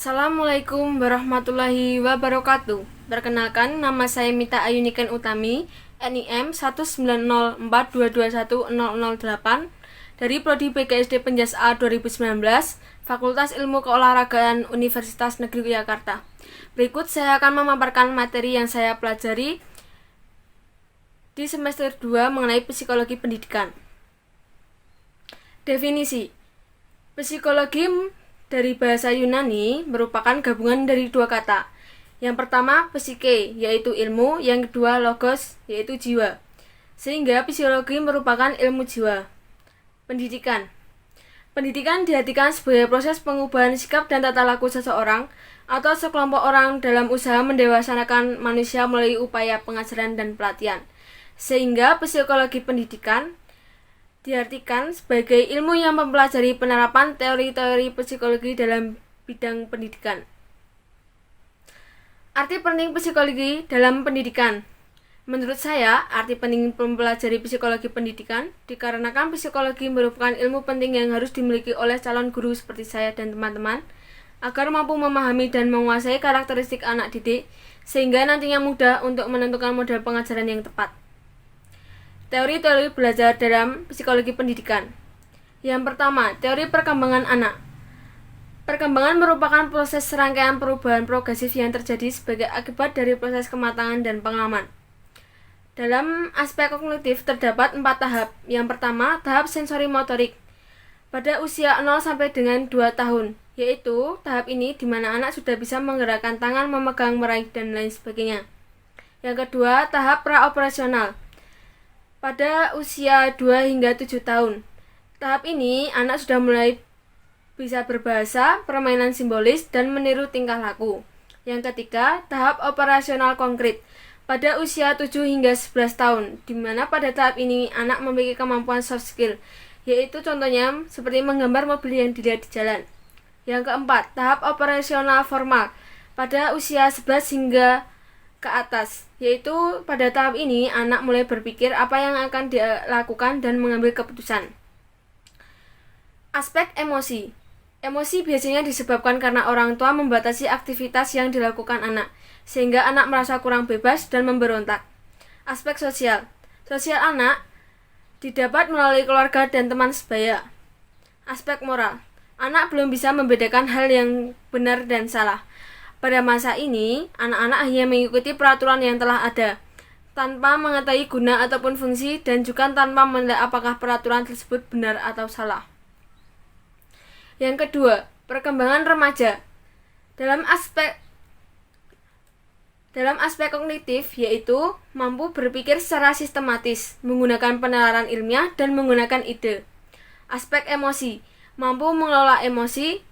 Assalamualaikum warahmatullahi wabarakatuh. Perkenalkan, nama saya Mita Ayuniken Utami, NIM 19042210008 dari Prodi PGSD Penjas A 2019, Fakultas Ilmu Keolahragaan Universitas Negeri Yogyakarta. Berikut saya akan memaparkan materi yang saya pelajari di semester 2 mengenai psikologi pendidikan. Definisi psikologi dari bahasa Yunani merupakan gabungan dari dua kata. Yang pertama, psike, yaitu ilmu. Yang kedua, logos, yaitu jiwa. Sehingga psikologi merupakan ilmu jiwa. Pendidikan. Pendidikan diartikan sebagai proses pengubahan sikap dan tata laku seseorang atau sekelompok orang dalam usaha mendewasanakan manusia melalui upaya pengajaran dan pelatihan. Sehingga psikologi pendidikan diartikan sebagai ilmu yang mempelajari penerapan teori-teori psikologi dalam bidang pendidikan. Arti penting psikologi dalam pendidikan. Menurut saya, arti penting mempelajari psikologi pendidikan dikarenakan psikologi merupakan ilmu penting yang harus dimiliki oleh calon guru seperti saya dan teman-teman agar mampu memahami dan menguasai karakteristik anak didik sehingga nantinya mudah untuk menentukan model pengajaran yang tepat. Teori-teori belajar dalam psikologi pendidikan. Yang pertama, teori perkembangan anak. Perkembangan merupakan proses serangkaian perubahan progresif yang terjadi sebagai akibat dari proses kematangan dan pengalaman. Dalam aspek kognitif terdapat 4 tahap. Yang pertama, tahap sensori motorik pada usia 0 sampai dengan 2 tahun, yaitu tahap ini di mana anak sudah bisa menggerakkan tangan, memegang, meraih, dan lain sebagainya. Yang kedua, tahap praoperasional pada usia 2 hingga 7 tahun. Tahap ini, anak sudah mulai bisa berbahasa, permainan simbolis, dan meniru tingkah laku. Yang ketiga, tahap operasional konkret pada usia 7 hingga 11 tahun, di mana pada tahap ini anak memiliki kemampuan soft skill, yaitu contohnya seperti menggambar mobil yang dilihat di jalan. Yang keempat, tahap operasional formal pada usia 11 hingga ke atas, yaitu pada tahap ini anak mulai berpikir apa yang akan dia lakukan dan mengambil keputusan. Aspek emosi. Emosi biasanya disebabkan karena orang tua membatasi aktivitas yang dilakukan anak, sehingga anak merasa kurang bebas dan memberontak. Aspek sosial. Sosial anak didapat melalui keluarga dan teman sebaya. Aspek moral. Anak belum bisa membedakan hal yang benar dan salah. Pada masa ini, anak-anak hanya mengikuti peraturan yang telah ada, tanpa mengetahui guna ataupun fungsi dan juga tanpa menilai apakah peraturan tersebut benar atau salah. Yang kedua, perkembangan remaja. Dalam aspek kognitif, yaitu mampu berpikir secara sistematis, menggunakan penalaran ilmiah dan menggunakan ide. Aspek emosi, mampu mengelola emosi,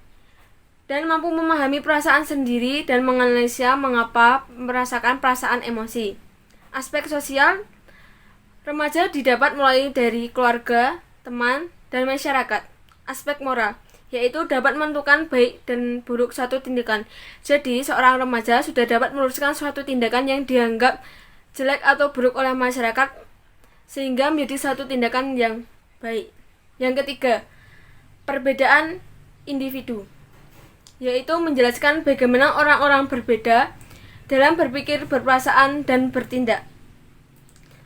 dan mampu memahami perasaan sendiri dan menganalisa mengapa merasakan perasaan emosi. Aspek sosial, remaja didapat mulai dari keluarga, teman, dan masyarakat. Aspek moral, yaitu dapat menentukan baik dan buruk suatu tindakan. Jadi, seorang remaja sudah dapat meluruskan suatu tindakan yang dianggap jelek atau buruk oleh masyarakat sehingga menjadi suatu tindakan yang baik. Yang ketiga, perbedaan individu, yaitu menjelaskan bagaimana orang-orang berbeda dalam berpikir, berperasaan, dan bertindak.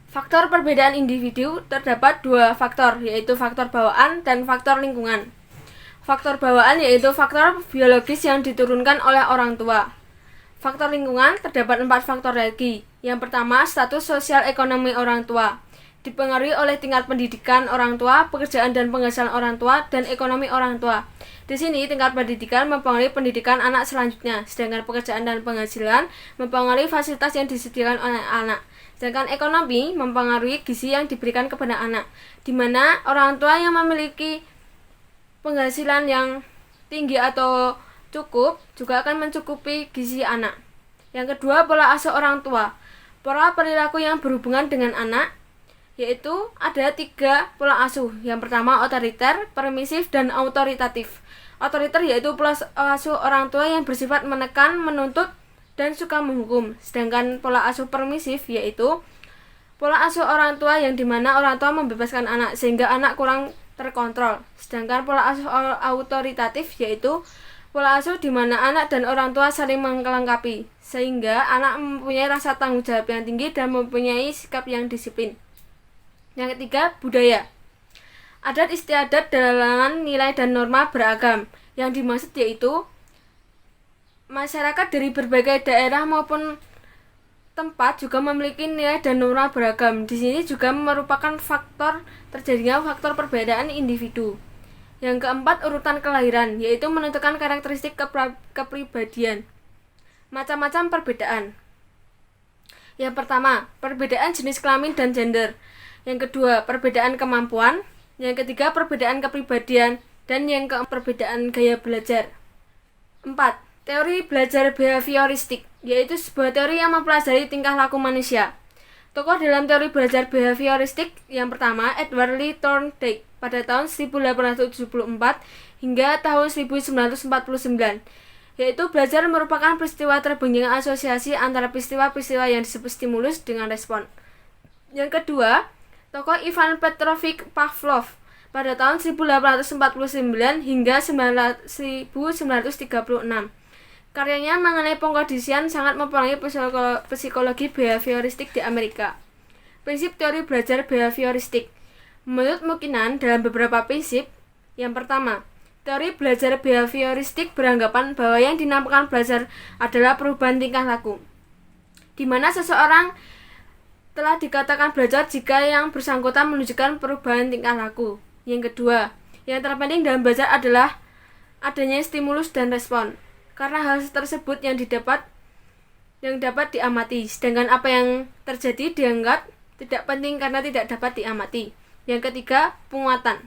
Faktor perbedaan individu terdapat 2 faktor, yaitu faktor bawaan dan faktor lingkungan. Faktor bawaan yaitu faktor biologis yang diturunkan oleh orang tua. Faktor lingkungan terdapat 4 faktor lagi. Yang pertama, status sosial ekonomi orang tua, dipengaruhi oleh tingkat pendidikan orang tua, pekerjaan dan penghasilan orang tua, dan ekonomi orang tua. Di sini tingkat pendidikan mempengaruhi pendidikan anak selanjutnya, sedangkan pekerjaan dan penghasilan mempengaruhi fasilitas yang disediakan oleh anak. Sedangkan ekonomi mempengaruhi gizi yang diberikan kepada anak, di mana orang tua yang memiliki penghasilan yang tinggi atau cukup juga akan mencukupi gizi anak. Yang kedua, pola asuh orang tua. Pola perilaku yang berhubungan dengan anak, yaitu ada 3 pola asuh. Yang pertama, otoriter, permisif, dan autoritatif. Otoriter yaitu pola asuh orang tua yang bersifat menekan, menuntut, dan suka menghukum. Sedangkan pola asuh permisif yaitu pola asuh orang tua yang dimana orang tua membebaskan anak sehingga anak kurang terkontrol. Sedangkan pola asuh autoritatif yaitu Pola asuh di mana anak dan orang tua saling melengkapi, sehingga anak mempunyai rasa tanggung jawab yang tinggi dan mempunyai sikap yang disiplin. Yang ketiga, budaya. Adat istiadat dalam nilai dan norma beragam. Yang dimaksud yaitu masyarakat dari berbagai daerah maupun tempat juga memiliki nilai dan norma beragam. Di sini juga merupakan terjadinya faktor perbedaan individu. Yang keempat, urutan kelahiran, yaitu menentukan karakteristik kepribadian. Macam-macam perbedaan. Yang pertama, perbedaan jenis kelamin dan gender. Yang kedua, perbedaan kemampuan. Yang ketiga, perbedaan kepribadian. Dan yang keempat, perbedaan gaya belajar. 4. Teori belajar behavioristik, yaitu sebuah teori yang mempelajari tingkah laku manusia. Tokoh dalam teori belajar behavioristik yang pertama, Edward Lee Thorndike, pada tahun 1874 hingga tahun 1949, yaitu belajar merupakan peristiwa terbentuknya asosiasi antara peristiwa-peristiwa yang disebut stimulus dengan respon. Yang kedua, tokoh Ivan Petrovich Pavlov, pada tahun 1849 hingga 1936. Karyanya mengenai pengkondisian sangat mempengaruhi psikologi behavioristik di Amerika. Prinsip teori belajar behavioristik. Menurut Mukinan, dalam beberapa prinsip, yang pertama, teori belajar behavioristik beranggapan bahwa yang dinamakan belajar adalah perubahan tingkah laku, di mana seseorang telah dikatakan belajar jika yang bersangkutan menunjukkan perubahan tingkah laku. Yang kedua, yang terpenting dalam belajar adalah adanya stimulus dan respon, karena hal tersebut yang dapat diamati, sedangkan apa yang terjadi dianggap tidak penting karena tidak dapat diamati. Yang ketiga, penguatan.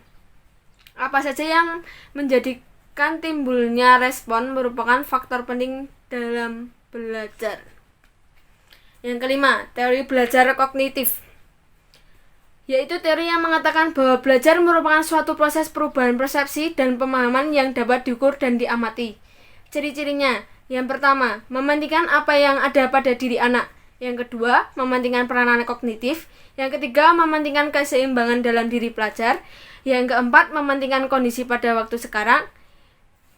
Apa saja yang menjadikan timbulnya respon merupakan faktor penting dalam belajar. Yang kelima, teori belajar kognitif, yaitu teori yang mengatakan bahwa belajar merupakan suatu proses perubahan persepsi dan pemahaman yang dapat diukur dan diamati. Ciri-cirinya, yang pertama, mementingkan apa yang ada pada diri anak. Yang kedua, mementingkan peranan kognitif. Yang ketiga, mementingkan keseimbangan dalam diri pelajar. Yang keempat, mementingkan kondisi pada waktu sekarang.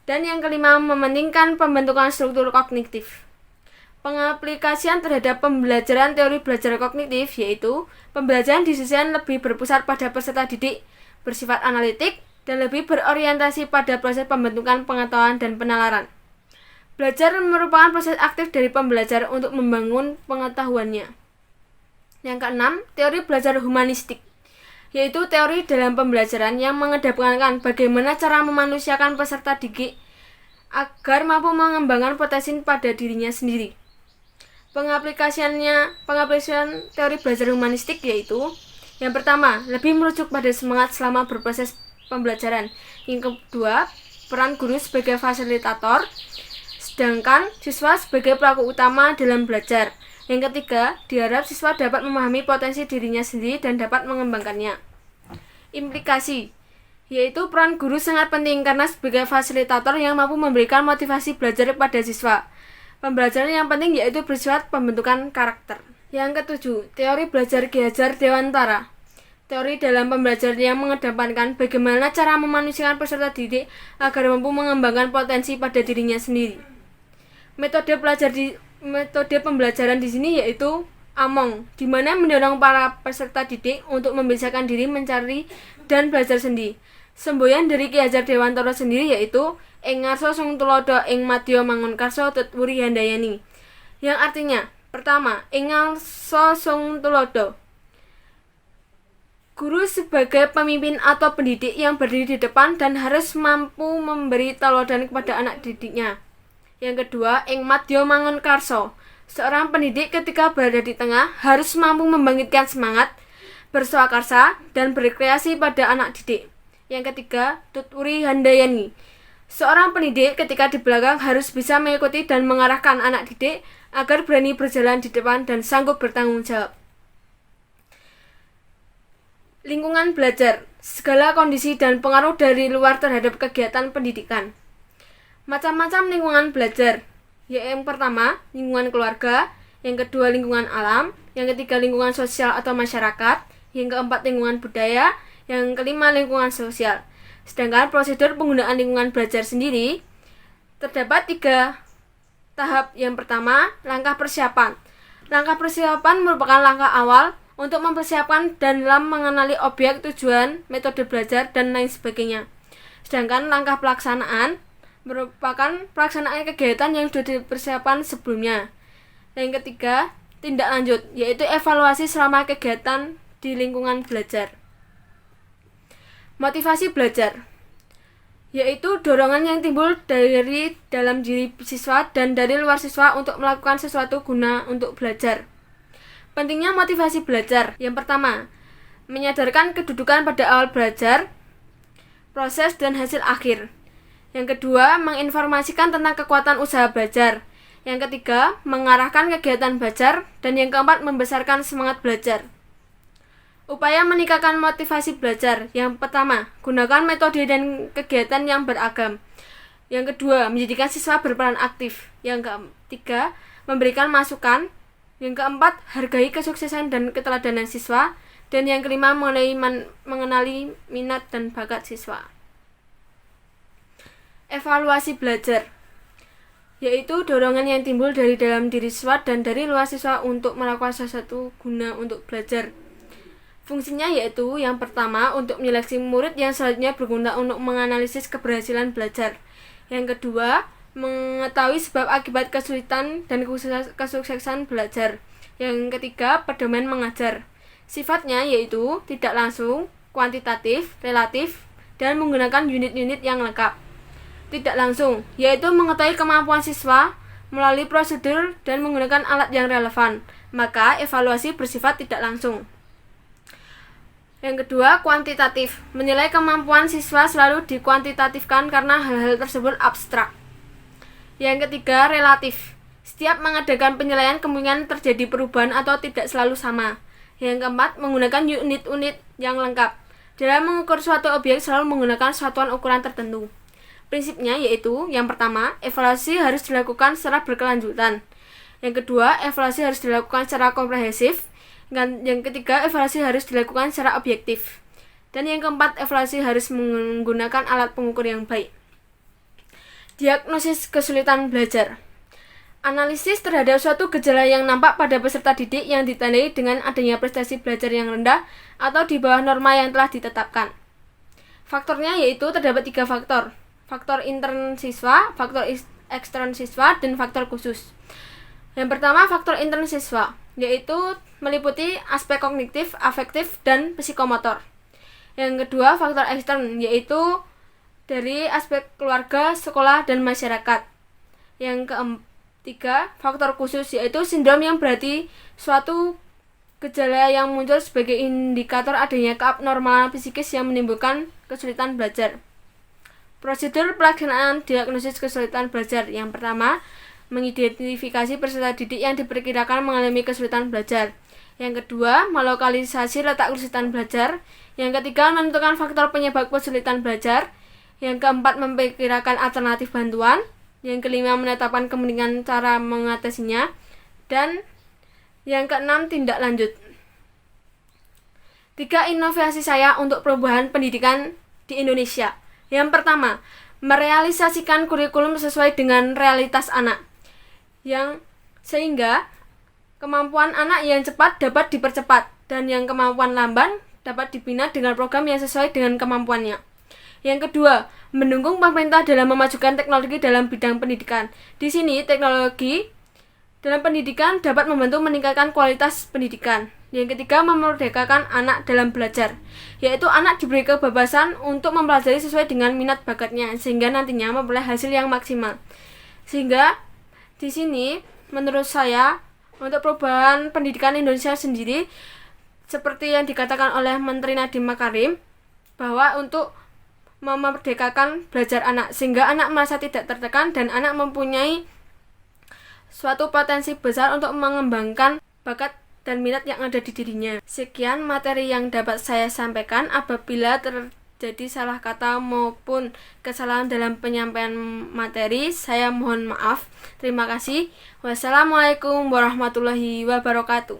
Dan yang kelima, mementingkan pembentukan struktur kognitif. Pengaplikasian terhadap pembelajaran teori belajar kognitif, yaitu pembelajaran di sisian lebih berpusat pada peserta didik, bersifat analitik, dan lebih berorientasi pada proses pembentukan pengetahuan dan penalaran. Belajar merupakan proses aktif dari pembelajar untuk membangun pengetahuannya. Yang keenam, teori belajar humanistik, yaitu teori dalam pembelajaran yang mengedepankan bagaimana cara memanusiakan peserta didik agar mampu mengembangkan potensi pada dirinya sendiri. Pengaplikasian teori belajar humanistik yaitu yang pertama, lebih merujuk pada semangat selama berproses pembelajaran. Yang kedua, peran guru sebagai fasilitator, sedangkan siswa sebagai pelaku utama dalam belajar. Yang ketiga, diharap siswa dapat memahami potensi dirinya sendiri dan dapat mengembangkannya. Implikasi, yaitu peran guru sangat penting karena sebagai fasilitator yang mampu memberikan motivasi belajar pada siswa. Pembelajaran yang penting yaitu bersifat pembentukan karakter. Yang ketujuh, teori belajar Ki Hajar Dewantara. Teori dalam pembelajaran yang mengedepankan bagaimana cara memanusiakan peserta didik agar mampu mengembangkan potensi pada dirinya sendiri. Metode pembelajaran di sini yaitu Among, di mana mendorong para peserta didik untuk membiasakan diri mencari dan belajar sendiri. Semboyan dari Ki Hajar Dewantara sendiri yaitu Ing ngarsa sung tulodo ing madya mangun karsa tutwuri handayani, yang artinya pertama, ing ngarsa sung tulodo, guru sebagai pemimpin atau pendidik yang berdiri di depan dan harus mampu memberi teladan kepada anak didiknya. Yang kedua, ing madya mangun karsa, seorang pendidik ketika berada di tengah harus mampu membangkitkan semangat, berswakarsa, dan berkreasi pada anak didik. Yang ketiga, tutwuri handayani, seorang pendidik ketika di belakang harus bisa mengikuti dan mengarahkan anak didik agar berani berjalan di depan dan sanggup bertanggung jawab. Lingkungan belajar, segala kondisi dan pengaruh dari luar terhadap kegiatan pendidikan. Macam-macam lingkungan belajar, yaitu yang pertama, lingkungan keluarga, yang kedua lingkungan alam, yang ketiga lingkungan sosial atau masyarakat, yang keempat lingkungan budaya, yang kelima lingkungan sosial. Sedangkan prosedur penggunaan lingkungan belajar sendiri Terdapat 3 tahap. Yang pertama, langkah persiapan. Langkah persiapan merupakan langkah awal untuk mempersiapkan dan dalam mengenali objek, tujuan, metode belajar, dan lain sebagainya. Sedangkan langkah pelaksanaan merupakan pelaksanaan kegiatan yang sudah dipersiapkan sebelumnya. Yang ketiga, tindak lanjut, yaitu evaluasi selama kegiatan di lingkungan belajar. Motivasi belajar, yaitu dorongan yang timbul dari dalam diri siswa dan dari luar siswa untuk melakukan sesuatu guna untuk belajar. Pentingnya motivasi belajar. Yang pertama, menyadarkan kedudukan pada awal belajar, proses dan hasil akhir. Yang kedua, menginformasikan tentang kekuatan usaha belajar. Yang ketiga, mengarahkan kegiatan belajar. Dan yang keempat, membesarkan semangat belajar. Upaya meningkatkan motivasi belajar. Yang pertama, gunakan metode dan kegiatan yang beragam. Yang kedua, menjadikan siswa berperan aktif. Yang ketiga, memberikan masukan. Yang keempat, hargai kesuksesan dan keteladanan siswa. Dan yang kelima, mengenali minat dan bakat siswa. Evaluasi belajar, yaitu dorongan yang timbul dari dalam diri siswa dan dari luar siswa untuk melakukan sesuatu guna untuk belajar. Fungsinya yaitu yang pertama, untuk menyeleksi murid yang selanjutnya berguna untuk menganalisis keberhasilan belajar. Yang kedua, mengetahui sebab akibat kesulitan dan kesuksesan belajar. Yang ketiga, pedoman mengajar. Sifatnya yaitu tidak langsung, kuantitatif, relatif, dan menggunakan unit-unit yang lengkap. Tidak langsung, yaitu mengetahui kemampuan siswa melalui prosedur dan menggunakan alat yang relevan. Maka evaluasi bersifat tidak langsung. Yang kedua, kuantitatif. Menilai kemampuan siswa selalu dikuantitatifkan karena hal-hal tersebut abstrak. Yang ketiga, relatif. Setiap mengadakan penilaian kemungkinan terjadi perubahan atau tidak selalu sama. Yang keempat, menggunakan unit-unit yang lengkap. Dalam mengukur suatu objek selalu menggunakan satuan ukuran tertentu. Prinsipnya yaitu, yang pertama, evaluasi harus dilakukan secara berkelanjutan. Yang kedua, evaluasi harus dilakukan secara komprehensif. Yang ketiga, evaluasi harus dilakukan secara objektif. Dan yang keempat, evaluasi harus menggunakan alat pengukur yang baik. Diagnosis kesulitan belajar. Analisis terhadap suatu gejala yang nampak pada peserta didik yang ditandai dengan adanya prestasi belajar yang rendah atau di bawah norma yang telah ditetapkan. Faktornya yaitu terdapat 3 faktor. Faktor intern siswa, faktor ekstern siswa, dan faktor khusus. Yang pertama, faktor intern siswa, yaitu meliputi aspek kognitif, afektif, dan psikomotor. Yang kedua, faktor ekstern, yaitu dari aspek keluarga, sekolah, dan masyarakat. Yang ketiga, faktor khusus, yaitu sindrom yang berarti suatu gejala yang muncul sebagai indikator adanya keabnormalan psikis yang menimbulkan kesulitan belajar. Prosedur pelaksanaan diagnosis kesulitan belajar. Yang pertama, mengidentifikasi peserta didik yang diperkirakan mengalami kesulitan belajar. Yang kedua, melokalisasi letak kesulitan belajar. Yang ketiga, menentukan faktor penyebab kesulitan belajar. Yang keempat, memperkirakan alternatif bantuan. Yang kelima, menetapkan kemungkinan cara mengatasinya. Dan yang keenam, tindak lanjut. 3 inovasi saya untuk perubahan pendidikan di Indonesia. Yang pertama, merealisasikan kurikulum sesuai dengan realitas anak, sehingga kemampuan anak yang cepat dapat dipercepat dan yang kemampuan lamban dapat dibina dengan program yang sesuai dengan kemampuannya. Yang kedua, mendukung pemerintah dalam memajukan teknologi dalam bidang pendidikan. Di sini, teknologi dalam pendidikan dapat membantu meningkatkan kualitas pendidikan. Yang ketiga, memerdekakan anak dalam belajar, yaitu anak diberi kebebasan untuk mempelajari sesuai dengan minat bakatnya, sehingga nantinya memperoleh hasil yang maksimal. Sehingga di sini, menurut saya, untuk perubahan pendidikan Indonesia sendiri, seperti yang dikatakan oleh Menteri Nadiem Makarim, bahwa untuk memerdekakan belajar anak, sehingga anak merasa tidak tertekan dan anak mempunyai suatu potensi besar untuk mengembangkan bakat dan minat yang ada di dirinya. Sekian materi yang dapat saya sampaikan. Apabila terjadi salah kata maupun kesalahan dalam penyampaian materi, saya mohon maaf. Terima kasih. Wassalamualaikum warahmatullahi wabarakatuh.